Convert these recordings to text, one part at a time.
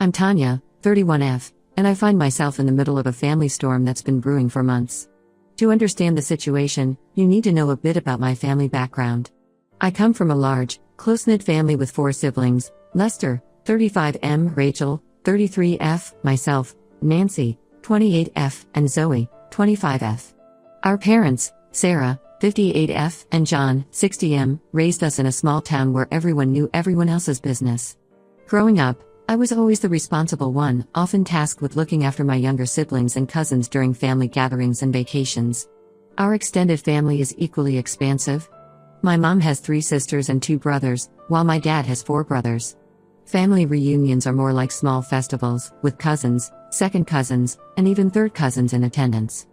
I'm Tanya, 31F, and I find myself in the middle of a family storm that's been brewing for months. To understand the situation, you need to know a bit about my family background. I come from a large, close-knit family with 4 siblings: Lester, 35M, Rachel, 33F, myself, Nancy, 28F, and Zoe, 25F. Our parents, Sarah, 58F, and John, 60M, raised us in a small town where everyone knew everyone else's business. Growing up, I was always the responsible one, often tasked with looking after my younger siblings and cousins during family gatherings and vacations. Our extended family is equally expansive. My mom has 3 sisters and 2 brothers, while my dad has 4 brothers. Family reunions are more like small festivals, with cousins, second cousins, and even third cousins in attendance.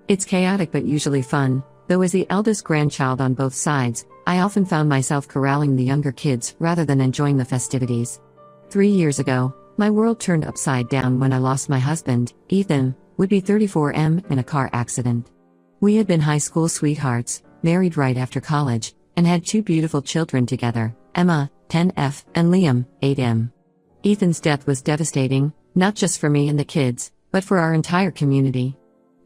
It's chaotic but usually fun, though as the eldest grandchild on both sides, I often found myself corralling the younger kids rather than enjoying the festivities. 3 years ago, my world turned upside down when I lost my husband, Ethan, would be 34M, in a car accident. We had been high school sweethearts, married right after college, and had 2 beautiful children together, Emma, 10F, and Liam, 8M. Ethan's death was devastating, not just for me and the kids, but for our entire community.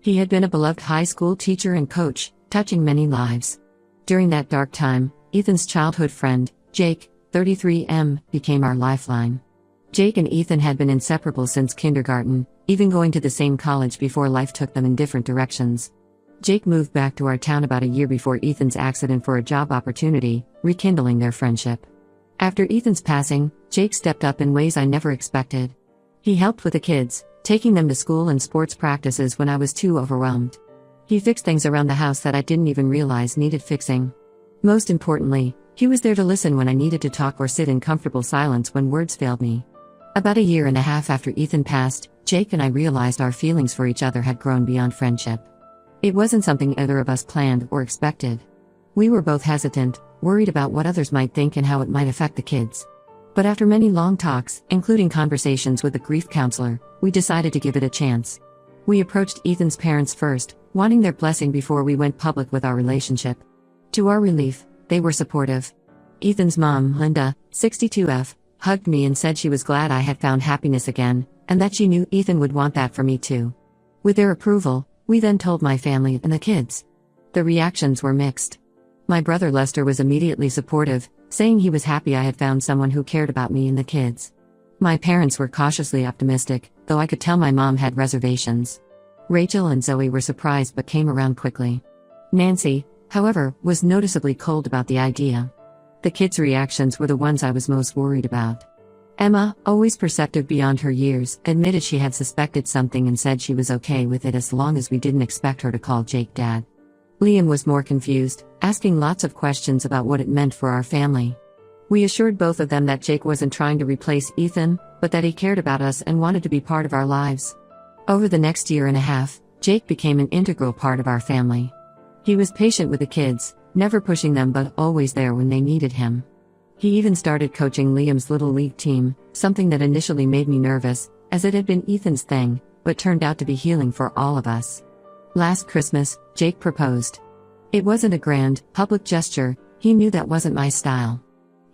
He had been a beloved high school teacher and coach, touching many lives. During that dark time, Ethan's childhood friend, Jake, 33M, became our lifeline. Jake and Ethan had been inseparable since kindergarten, even going to the same college before life took them in different directions. Jake moved back to our town about a year before Ethan's accident for a job opportunity, rekindling their friendship. After Ethan's passing, Jake stepped up in ways I never expected. He helped with the kids, taking them to school and sports practices when I was too overwhelmed. He fixed things around the house that I didn't even realize needed fixing. Most importantly, he was there to listen when I needed to talk or sit in comfortable silence when words failed me. About a year and a half after Ethan passed, Jake and I realized our feelings for each other had grown beyond friendship. It wasn't something either of us planned or expected. We were both hesitant, worried about what others might think and how it might affect the kids. But after many long talks, including conversations with a grief counselor, we decided to give it a chance. We approached Ethan's parents first, wanting their blessing before we went public with our relationship. To our relief, they were supportive. Ethan's mom, Linda, 62F, hugged me and said she was glad I had found happiness again, and that she knew Ethan would want that for me too. With their approval, we then told my family and the kids. The reactions were mixed. My brother Lester was immediately supportive, saying he was happy I had found someone who cared about me and the kids. My parents were cautiously optimistic, though I could tell my mom had reservations. Rachel and Zoe were surprised but came around quickly. Nancy, however, was noticeably cold about the idea. The kids' reactions were the ones I was most worried about. Emma, always perceptive beyond her years, admitted she had suspected something and said she was okay with it as long as we didn't expect her to call Jake Dad. Liam was more confused, asking lots of questions about what it meant for our family. We assured both of them that Jake wasn't trying to replace Ethan, but that he cared about us and wanted to be part of our lives. Over the next year and a half, Jake became an integral part of our family. He was patient with the kids, never pushing them but always there when they needed him. He even started coaching Liam's little league team, something that initially made me nervous, as it had been Ethan's thing, but turned out to be healing for all of us. Last Christmas, Jake proposed. It wasn't a grand, public gesture, he knew that wasn't my style.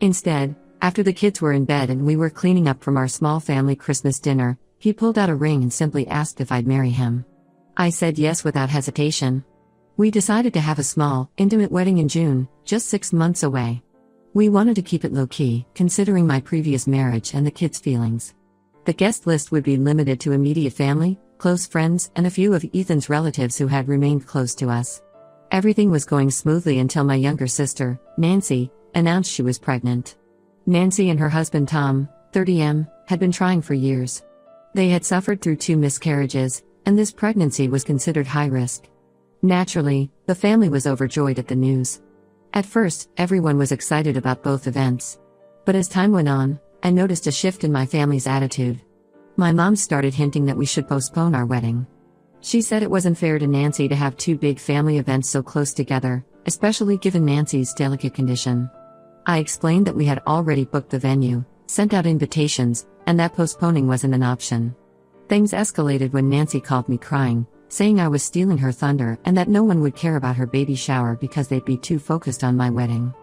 Instead, after the kids were in bed and we were cleaning up from our small family Christmas dinner, he pulled out a ring and simply asked if I'd marry him. I said yes without hesitation. We decided to have a small, intimate wedding in June, just 6 months away. We wanted to keep it low-key, considering my previous marriage and the kids' feelings. The guest list would be limited to immediate family, close friends, and a few of Ethan's relatives who had remained close to us. Everything was going smoothly until my younger sister, Nancy, announced she was pregnant. Nancy and her husband Tom, 30M, had been trying for years. They had suffered through 2 miscarriages, and this pregnancy was considered high risk. Naturally, the family was overjoyed at the news. At first, everyone was excited about both events. But as time went on, I noticed a shift in my family's attitude. My mom started hinting that we should postpone our wedding. She said it wasn't fair to Nancy to have 2 big family events so close together, especially given Nancy's delicate condition. I explained that we had already booked the venue, sent out invitations, and that postponing wasn't an option. Things escalated when Nancy called me crying, saying I was stealing her thunder and that no one would care about her baby shower because they'd be too focused on my wedding.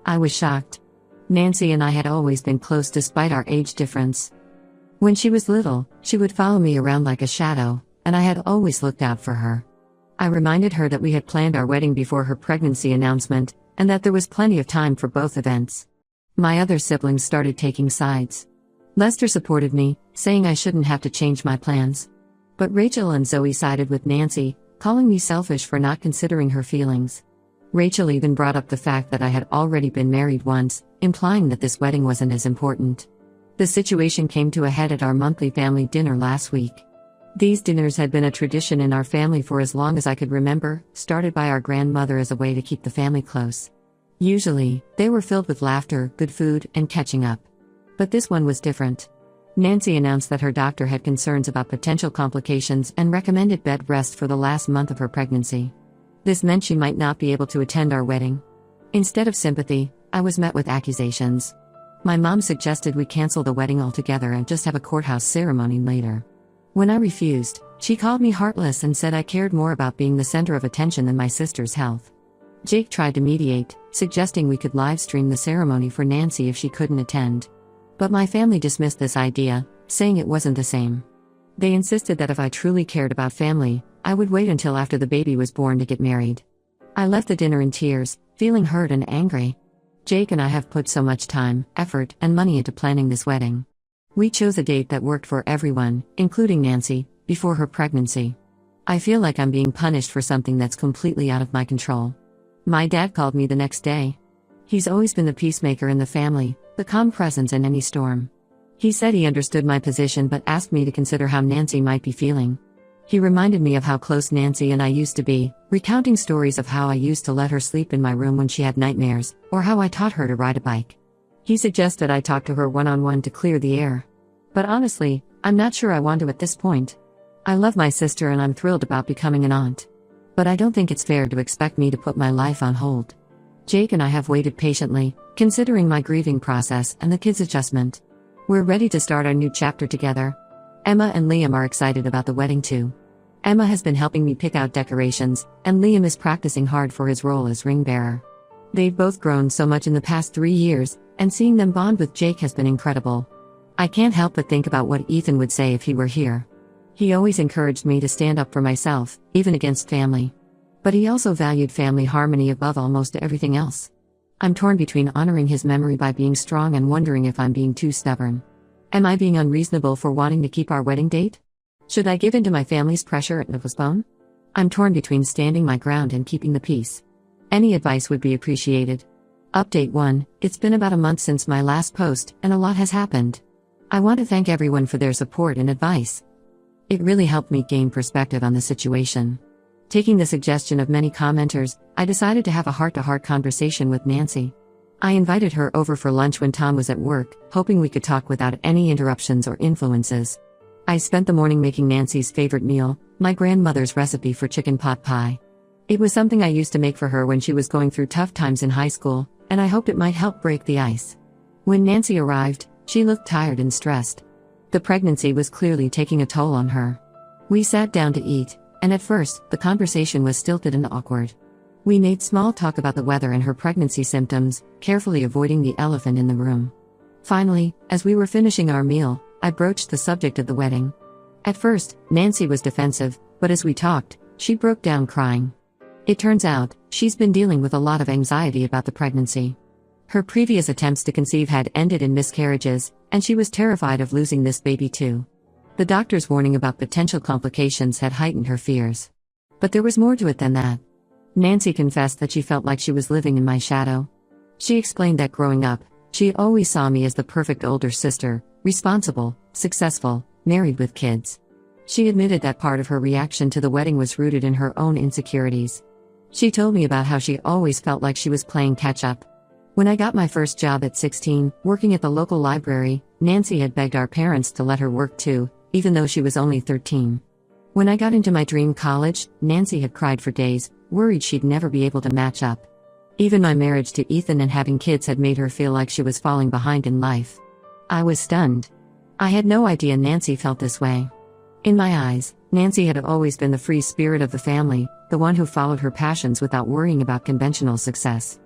I was shocked. Nancy and I had always been close despite our age difference. When she was little, she would follow me around like a shadow, and I had always looked out for her. I reminded her that we had planned our wedding before her pregnancy announcement, and that there was plenty of time for both events. My other siblings started taking sides. Lester supported me, saying I shouldn't have to change my plans. But Rachel and Zoe sided with Nancy, calling me selfish for not considering her feelings. Rachel even brought up the fact that I had already been married once, implying that this wedding wasn't as important. The situation came to a head at our monthly family dinner last week. These dinners had been a tradition in our family for as long as I could remember, started by our grandmother as a way to keep the family close. Usually, they were filled with laughter, good food, and catching up. But this one was different. Nancy announced that her doctor had concerns about potential complications and recommended bed rest for the last month of her pregnancy. This meant she might not be able to attend our wedding. Instead of sympathy, I was met with accusations. My mom suggested we cancel the wedding altogether and just have a courthouse ceremony later. When I refused, she called me heartless and said I cared more about being the center of attention than my sister's health. Jake tried to mediate, suggesting we could live stream the ceremony for Nancy if she couldn't attend. But my family dismissed this idea, saying it wasn't the same. They insisted that if I truly cared about family, I would wait until after the baby was born to get married. I left the dinner in tears, feeling hurt and angry. Jake and I have put so much time, effort, and money into planning this wedding. We chose a date that worked for everyone, including Nancy, before her pregnancy. I feel like I'm being punished for something that's completely out of my control. My dad called me the next day. He's always been the peacemaker in the family, the calm presence in any storm. He said he understood my position but asked me to consider how Nancy might be feeling. He reminded me of how close Nancy and I used to be, recounting stories of how I used to let her sleep in my room when she had nightmares, or how I taught her to ride a bike. He suggested I talk to her one-on-one to clear the air. But honestly, I'm not sure I want to at this point. I love my sister and I'm thrilled about becoming an aunt. But I don't think it's fair to expect me to put my life on hold. Jake and I have waited patiently, considering my grieving process and the kids' adjustment. We're ready to start our new chapter together. Emma and Liam are excited about the wedding too. Emma has been helping me pick out decorations, and Liam is practicing hard for his role as ring bearer. They've both grown so much in the past 3 years, and seeing them bond with Jake has been incredible. I can't help but think about what Ethan would say if he were here. He always encouraged me to stand up for myself, even against family. But he also valued family harmony above almost everything else. I'm torn between honoring his memory by being strong and wondering if I'm being too stubborn. Am I being unreasonable for wanting to keep our wedding date? Should I give in to my family's pressure and postpone? I'm torn between standing my ground and keeping the peace. Any advice would be appreciated. Update 1: It's been about a month since my last post, and a lot has happened. I want to thank everyone for their support and advice. It really helped me gain perspective on the situation. Taking the suggestion of many commenters, I decided to have a heart-to-heart conversation with Nancy. I invited her over for lunch when Tom was at work, hoping we could talk without any interruptions or influences. I spent the morning making Nancy's favorite meal, my grandmother's recipe for chicken pot pie. It was something I used to make for her when she was going through tough times in high school, and I hoped it might help break the ice. When Nancy arrived, she looked tired and stressed. The pregnancy was clearly taking a toll on her. We sat down to eat, and at first, the conversation was stilted and awkward. We made small talk about the weather and her pregnancy symptoms, carefully avoiding the elephant in the room. Finally, as we were finishing our meal, I broached the subject of the wedding. At first, Nancy was defensive, but as we talked, she broke down crying. It turns out, she's been dealing with a lot of anxiety about the pregnancy. Her previous attempts to conceive had ended in miscarriages, and she was terrified of losing this baby too. The doctor's warning about potential complications had heightened her fears. But there was more to it than that. Nancy confessed that she felt like she was living in my shadow. She explained that growing up, she always saw me as the perfect older sister, responsible, successful, married with kids. She admitted that part of her reaction to the wedding was rooted in her own insecurities. She told me about how she always felt like she was playing catch-up. When I got my first job at 16, working at the local library, Nancy had begged our parents to let her work too, even though she was only 13. When I got into my dream college, Nancy had cried for days, worried she'd never be able to match up. Even my marriage to Ethan and having kids had made her feel like she was falling behind in life. I was stunned. I had no idea Nancy felt this way. In my eyes, Nancy had always been the free spirit of the family, the one who followed her passions without worrying about conventional success.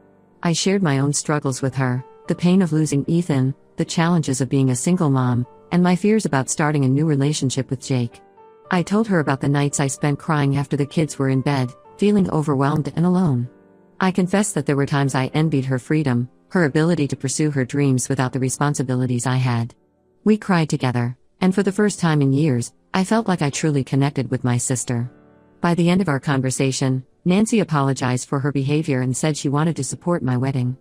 I shared my own struggles with her, the pain of losing Ethan, the challenges of being a single mom, and my fears about starting a new relationship with Jake. I told her about the nights I spent crying after the kids were in bed, feeling overwhelmed and alone. I confessed that there were times I envied her freedom, her ability to pursue her dreams without the responsibilities I had. We cried together, and for the first time in years, I felt like I truly connected with my sister. By the end of our conversation, Nancy apologized for her behavior and said she wanted to support my wedding.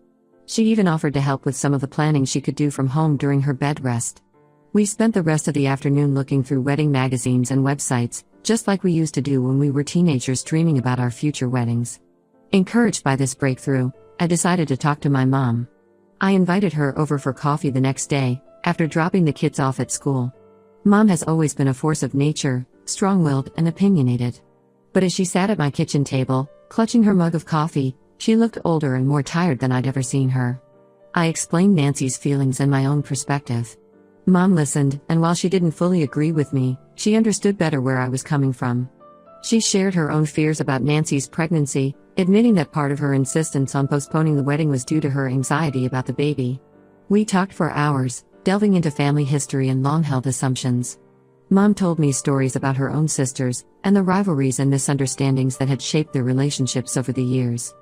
She even offered to help with some of the planning she could do from home during her bed rest. We spent the rest of the afternoon looking through wedding magazines and websites, just like we used to do when we were teenagers dreaming about our future weddings. Encouraged by this breakthrough, I decided to talk to my mom. I invited her over for coffee the next day, after dropping the kids off at school. Mom has always been a force of nature, strong-willed and opinionated. But as she sat at my kitchen table, clutching her mug of coffee, she looked older and more tired than I'd ever seen her. I explained Nancy's feelings and my own perspective. Mom listened, and while she didn't fully agree with me, she understood better where I was coming from. She shared her own fears about Nancy's pregnancy, admitting that part of her insistence on postponing the wedding was due to her anxiety about the baby. We talked for hours, delving into family history and long-held assumptions. Mom told me stories about her own sisters, and the rivalries and misunderstandings that had shaped their relationships over the years.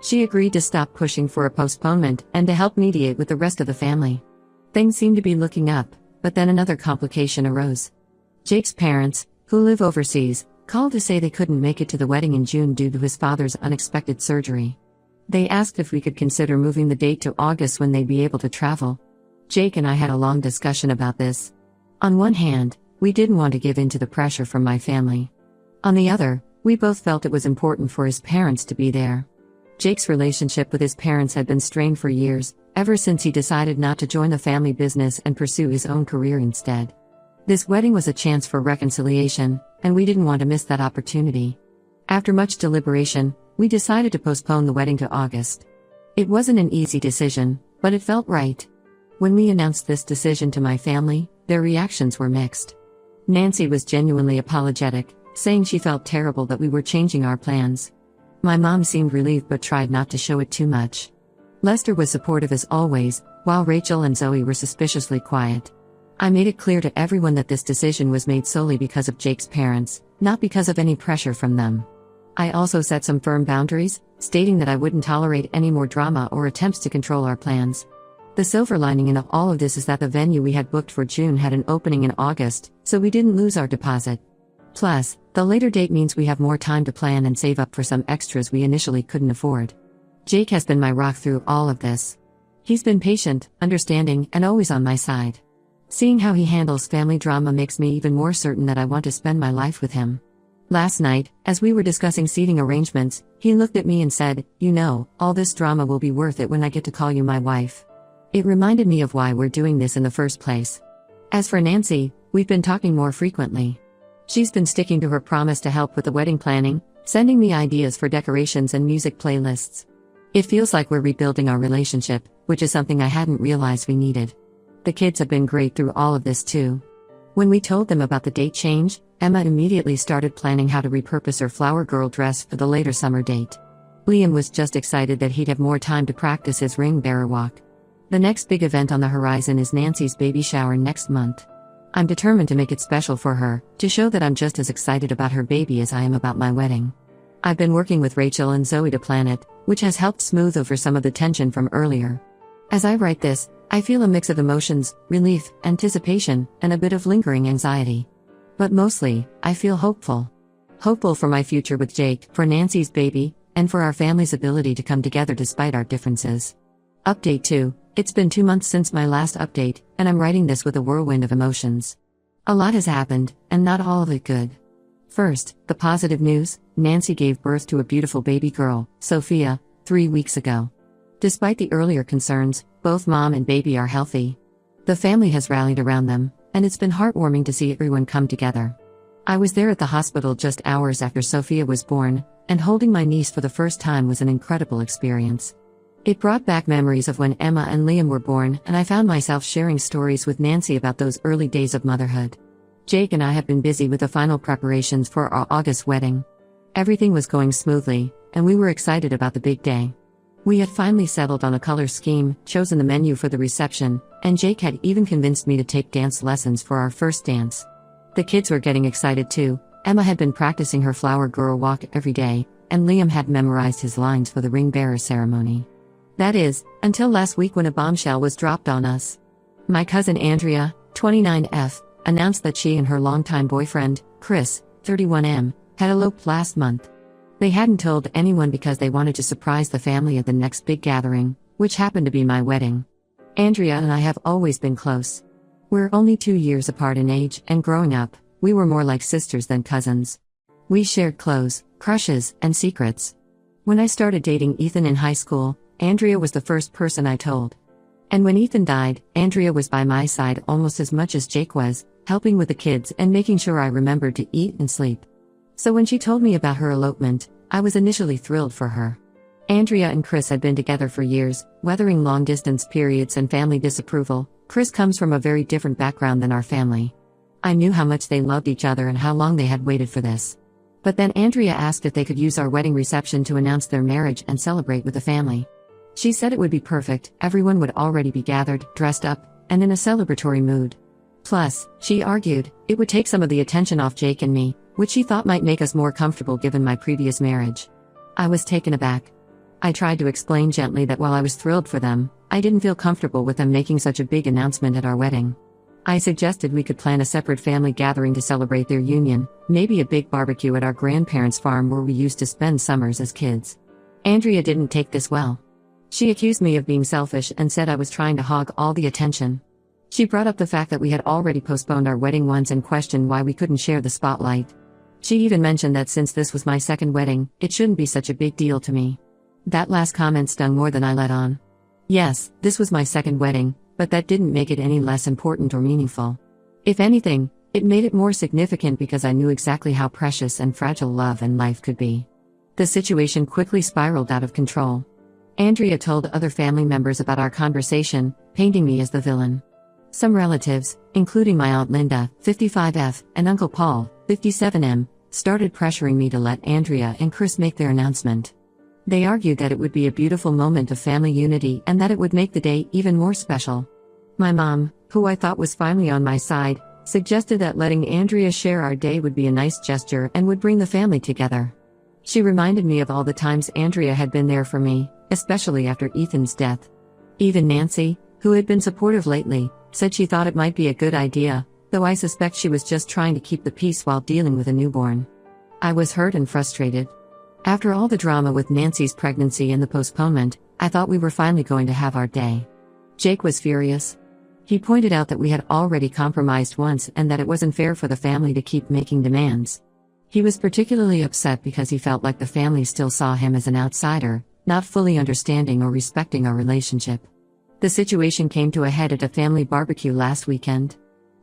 She agreed to stop pushing for a postponement and to help mediate with the rest of the family. Things seemed to be looking up, but then another complication arose. Jake's parents, who live overseas, called to say they couldn't make it to the wedding in June due to his father's unexpected surgery. They asked if we could consider moving the date to August when they'd be able to travel. Jake and I had a long discussion about this. On one hand, we didn't want to give in to the pressure from my family. On the other, we both felt it was important for his parents to be there. Jake's relationship with his parents had been strained for years, ever since he decided not to join the family business and pursue his own career instead. This wedding was a chance for reconciliation, and we didn't want to miss that opportunity. After much deliberation, we decided to postpone the wedding to August. It wasn't an easy decision, but it felt right. When we announced this decision to my family, their reactions were mixed. Nancy was genuinely apologetic, saying she felt terrible that we were changing our plans. My mom seemed relieved but tried not to show it too much. Lester was supportive as always, while Rachel and Zoe were suspiciously quiet. I made it clear to everyone that this decision was made solely because of Jake's parents, not because of any pressure from them. I also set some firm boundaries, stating that I wouldn't tolerate any more drama or attempts to control our plans. The silver lining in all of this is that the venue we had booked for June had an opening in August, so we didn't lose our deposit. Plus, the later date means we have more time to plan and save up for some extras we initially couldn't afford. Jake has been my rock through all of this. He's been patient, understanding, and always on my side. Seeing how he handles family drama makes me even more certain that I want to spend my life with him. Last night, as we were discussing seating arrangements, he looked at me and said, "You know, all this drama will be worth it when I get to call you my wife." It reminded me of why we're doing this in the first place. As for Nancy, we've been talking more frequently. She's been sticking to her promise to help with the wedding planning, sending me ideas for decorations and music playlists. It feels like we're rebuilding our relationship, which is something I hadn't realized we needed. The kids have been great through all of this too. When we told them about the date change, Emma immediately started planning how to repurpose her flower girl dress for the later summer date. Liam was just excited that he'd have more time to practice his ring bearer walk. The next big event on the horizon is Nancy's baby shower next month. I'm determined to make it special for her, to show that I'm just as excited about her baby as I am about my wedding. I've been working with Rachel and Zoe to plan it, which has helped smooth over some of the tension from earlier. As I write this, I feel a mix of emotions, relief, anticipation, and a bit of lingering anxiety. But mostly, I feel hopeful. Hopeful for my future with Jake, for Nancy's baby, and for our family's ability to come together despite our differences. Update 2. It's been 2 months since my last update, and I'm writing this with a whirlwind of emotions. A lot has happened, and not all of it good. First, the positive news: Nancy gave birth to a beautiful baby girl, Sophia, 3 weeks ago. Despite the earlier concerns, both mom and baby are healthy. The family has rallied around them, and it's been heartwarming to see everyone come together. I was there at the hospital just hours after Sophia was born, and holding my niece for the first time was an incredible experience. It brought back memories of when Emma and Liam were born, and I found myself sharing stories with Nancy about those early days of motherhood. Jake and I have been busy with the final preparations for our August wedding. Everything was going smoothly, and we were excited about the big day. We had finally settled on a color scheme, chosen the menu for the reception, and Jake had even convinced me to take dance lessons for our first dance. The kids were getting excited too. Emma had been practicing her flower girl walk every day, and Liam had memorized his lines for the ring bearer ceremony. That is, until last week when a bombshell was dropped on us. My cousin Andrea, 29F, announced that she and her longtime boyfriend, Chris, 31M, had eloped last month. They hadn't told anyone because they wanted to surprise the family at the next big gathering, which happened to be my wedding. Andrea and I have always been close. We're only 2 years apart in age, and growing up, we were more like sisters than cousins. We shared clothes, crushes, and secrets. When I started dating Ethan in high school, Andrea was the first person I told. And when Ethan died, Andrea was by my side almost as much as Jake was, helping with the kids and making sure I remembered to eat and sleep. So when she told me about her elopement, I was initially thrilled for her. Andrea and Chris had been together for years, weathering long-distance periods and family disapproval. Chris comes from a very different background than our family. I knew how much they loved each other and how long they had waited for this. But then Andrea asked if they could use our wedding reception to announce their marriage and celebrate with the family. She said it would be perfect, everyone would already be gathered, dressed up, and in a celebratory mood. Plus, she argued, it would take some of the attention off Jake and me, which she thought might make us more comfortable given my previous marriage. I was taken aback. I tried to explain gently that while I was thrilled for them, I didn't feel comfortable with them making such a big announcement at our wedding. I suggested we could plan a separate family gathering to celebrate their union, maybe a big barbecue at our grandparents' farm where we used to spend summers as kids. Andrea didn't take this well. She accused me of being selfish and said I was trying to hog all the attention. She brought up the fact that we had already postponed our wedding once and questioned why we couldn't share the spotlight. She even mentioned that since this was my second wedding, it shouldn't be such a big deal to me. That last comment stung more than I let on. Yes, this was my second wedding, but that didn't make it any less important or meaningful. If anything, it made it more significant because I knew exactly how precious and fragile love and life could be. The situation quickly spiraled out of control. Andrea told other family members about our conversation, painting me as the villain. Some relatives, including my Aunt Linda, 55F, and Uncle Paul, 57M, started pressuring me to let Andrea and Chris make their announcement. They argued that it would be a beautiful moment of family unity and that it would make the day even more special. My mom, who I thought was finally on my side, suggested that letting Andrea share our day would be a nice gesture and would bring the family together. She reminded me of all the times Andrea had been there for me, especially after Ethan's death. Even Nancy, who had been supportive lately, said she thought it might be a good idea, though I suspect she was just trying to keep the peace while dealing with a newborn. I was hurt and frustrated. After all the drama with Nancy's pregnancy and the postponement, I thought we were finally going to have our day. Jake was furious. He pointed out that we had already compromised once and that it wasn't fair for the family to keep making demands. He was particularly upset because he felt like the family still saw him as an outsider, not fully understanding or respecting our relationship. The situation came to a head at a family barbecue last weekend.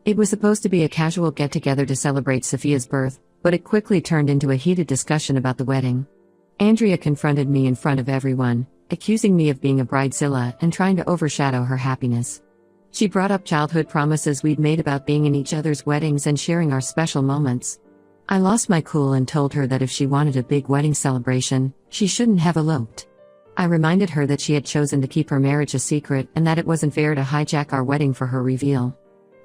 It was supposed to be a casual get-together to celebrate Sophia's birth, but it quickly turned into a heated discussion about the wedding. Andrea confronted me in front of everyone, accusing me of being a bridezilla and trying to overshadow her happiness. She brought up childhood promises we'd made about being in each other's weddings and sharing our special moments. I lost my cool and told her that if she wanted a big wedding celebration, she shouldn't have eloped. I reminded her that she had chosen to keep her marriage a secret and that it wasn't fair to hijack our wedding for her reveal.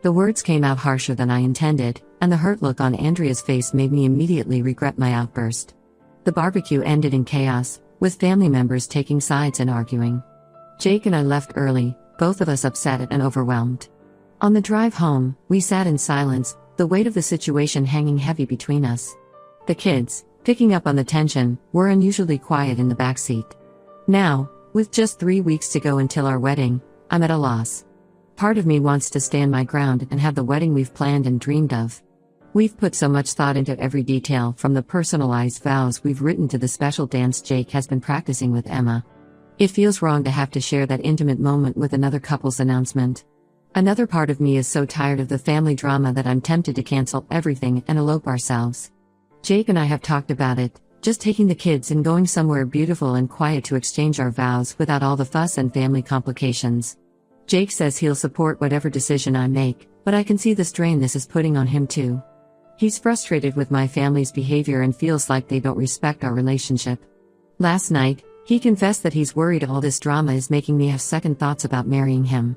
The words came out harsher than I intended, and the hurt look on Andrea's face made me immediately regret my outburst. The barbecue ended in chaos, with family members taking sides and arguing. Jake and I left early, both of us upset and overwhelmed. On the drive home, we sat in silence, the weight of the situation hanging heavy between us. The kids, picking up on the tension, were unusually quiet in the backseat. Now, with just 3 weeks to go until our wedding, I'm at a loss. Part of me wants to stand my ground and have the wedding we've planned and dreamed of. We've put so much thought into every detail, from the personalized vows we've written to the special dance Jake has been practicing with Emma. It feels wrong to have to share that intimate moment with another couple's announcement. Another part of me is so tired of the family drama that I'm tempted to cancel everything and elope ourselves. Jake and I have talked about it, just taking the kids and going somewhere beautiful and quiet to exchange our vows without all the fuss and family complications. Jake says he'll support whatever decision I make, but I can see the strain this is putting on him too. He's frustrated with my family's behavior and feels like they don't respect our relationship. Last night, He confessed that he's worried all this drama is making me have second thoughts about marrying him.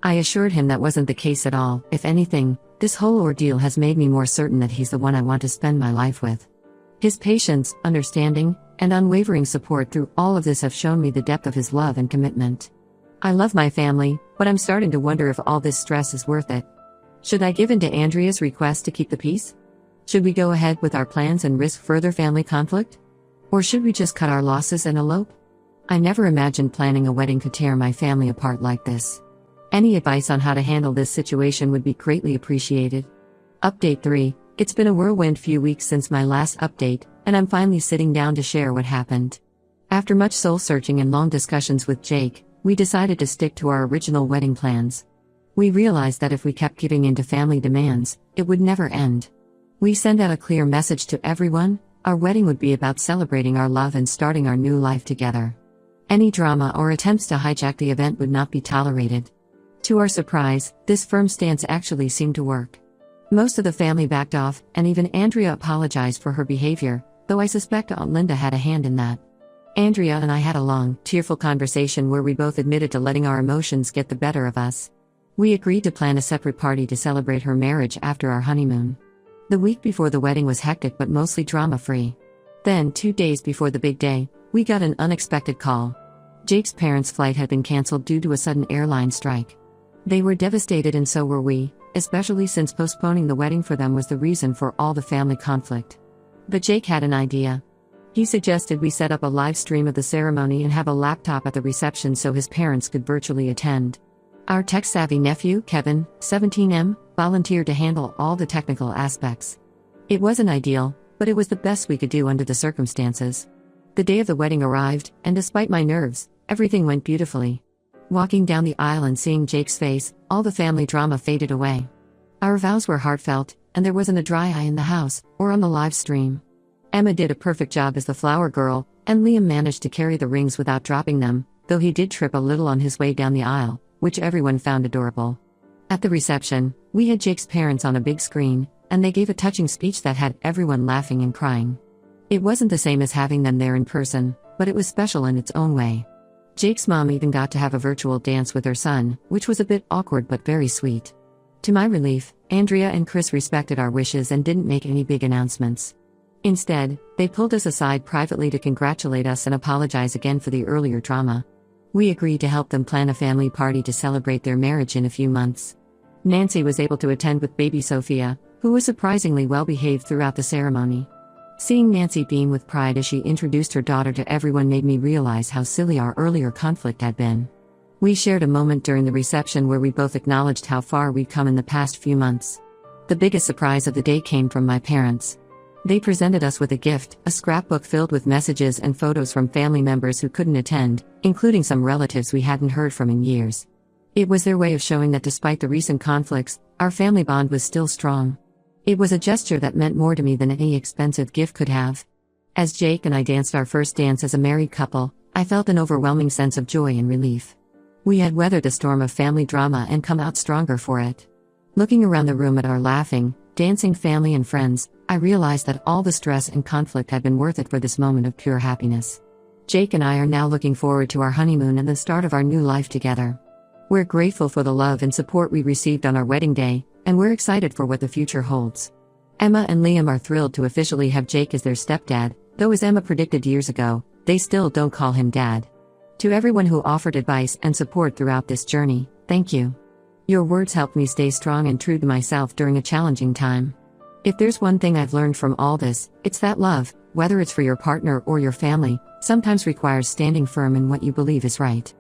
I assured him that wasn't the case at all. If anything, this whole ordeal has made me more certain that he's the one I want to spend my life with. His patience, understanding, and unwavering support through all of this have shown me the depth of his love and commitment. I love my family, but I'm starting to wonder if all this stress is worth it. Should I give in to Andrea's request to keep the peace? Should we go ahead with our plans and risk further family conflict? Or should we just cut our losses and elope? I never imagined planning a wedding could tear my family apart like this. Any advice on how to handle this situation would be greatly appreciated. Update 3. It's been a whirlwind few weeks since my last update, and I'm finally sitting down to share what happened. After much soul-searching and long discussions with Jake, we decided to stick to our original wedding plans. We realized that if we kept giving in to family demands, it would never end. We sent out a clear message to everyone: our wedding would be about celebrating our love and starting our new life together. Any drama or attempts to hijack the event would not be tolerated. To our surprise, this firm stance actually seemed to work. Most of the family backed off, and even Andrea apologized for her behavior, though I suspect Aunt Linda had a hand in that. Andrea and I had a long, tearful conversation where we both admitted to letting our emotions get the better of us. We agreed to plan a separate party to celebrate her marriage after our honeymoon. The week before the wedding was hectic but mostly drama-free. Then, 2 days before the big day, we got an unexpected call. Jake's parents' flight had been canceled due to a sudden airline strike. They were devastated, and so were we, especially since postponing the wedding for them was the reason for all the family conflict. But Jake had an idea. He suggested we set up a live stream of the ceremony and have a laptop at the reception so his parents could virtually attend. Our tech-savvy nephew, Kevin, 17M, volunteered to handle all the technical aspects. It wasn't ideal, but it was the best we could do under the circumstances. The day of the wedding arrived, and despite my nerves, everything went beautifully. Walking down the aisle and seeing Jake's face, all the family drama faded away. Our vows were heartfelt, and there wasn't a dry eye in the house, or on the live stream. Emma did a perfect job as the flower girl, and Liam managed to carry the rings without dropping them, though he did trip a little on his way down the aisle, which everyone found adorable. At the reception, we had Jake's parents on a big screen, and they gave a touching speech that had everyone laughing and crying. It wasn't the same as having them there in person, but it was special in its own way. Jake's mom even got to have a virtual dance with her son, which was a bit awkward but very sweet. To my relief, Andrea and Chris respected our wishes and didn't make any big announcements. Instead, they pulled us aside privately to congratulate us and apologize again for the earlier drama. We agreed to help them plan a family party to celebrate their marriage in a few months. Nancy was able to attend with baby Sophia, who was surprisingly well behaved throughout the ceremony. Seeing Nancy beam with pride as she introduced her daughter to everyone made me realize how silly our earlier conflict had been. We shared a moment during the reception where we both acknowledged how far we'd come in the past few months. The biggest surprise of the day came from my parents. They presented us with a gift, a scrapbook filled with messages and photos from family members who couldn't attend, including some relatives we hadn't heard from in years. It was their way of showing that despite the recent conflicts, our family bond was still strong. It was a gesture that meant more to me than any expensive gift could have. As Jake and I danced our first dance as a married couple, I felt an overwhelming sense of joy and relief. We had weathered the storm of family drama and come out stronger for it. Looking around the room at our laughing, dancing family and friends, I realized that all the stress and conflict had been worth it for this moment of pure happiness. Jake and I are now looking forward to our honeymoon and the start of our new life together. We're grateful for the love and support we received on our wedding day, and we're excited for what the future holds. Emma and Liam are thrilled to officially have Jake as their stepdad, though as Emma predicted years ago, they still don't call him dad. To everyone who offered advice and support throughout this journey, thank you. Your words helped me stay strong and true to myself during a challenging time. If there's one thing I've learned from all this, it's that love, whether it's for your partner or your family, sometimes requires standing firm in what you believe is right.